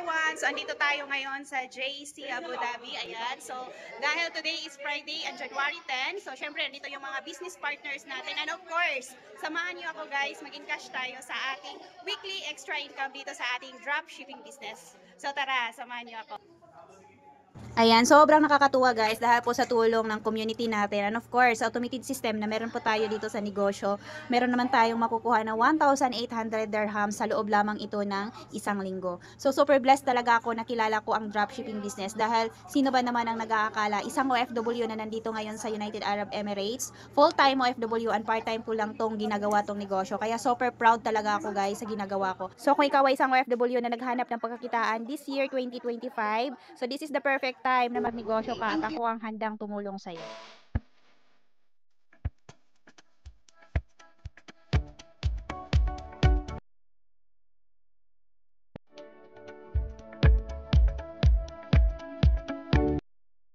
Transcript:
everyone! So, andito tayo ngayon sa JC Abu Dhabi. Ayan. So, dahil today is Friday and January 10, so syempre, andito yung mga business partners natin. And of course, samahan niyo ako guys, mag-encash tayo sa ating weekly extra income dito sa ating dropshipping business. So, tara, samahan niyo ako. Ayan, sobrang nakakatuwa guys dahil po sa tulong ng community natin. And of course, automated system na meron po tayo dito sa negosyo. Meron naman tayong makukuha na 1,800 dirham sa loob lamang ito ng isang linggo. So super blessed talaga ako na kilala ko ang dropshipping business dahil sino ba naman ang nag-aakala isang OFW na nandito ngayon sa United Arab Emirates, full-time OFW and part-time po lang tong ginagawa tong negosyo. Kaya super proud talaga ako guys sa ginagawa ko. So kung ikaw ay isang OFW na naghanap ng pagkakitaan this year 2025, so this is the perfect time na magnegosyo ka at ako ang handang tumulong sa'yo.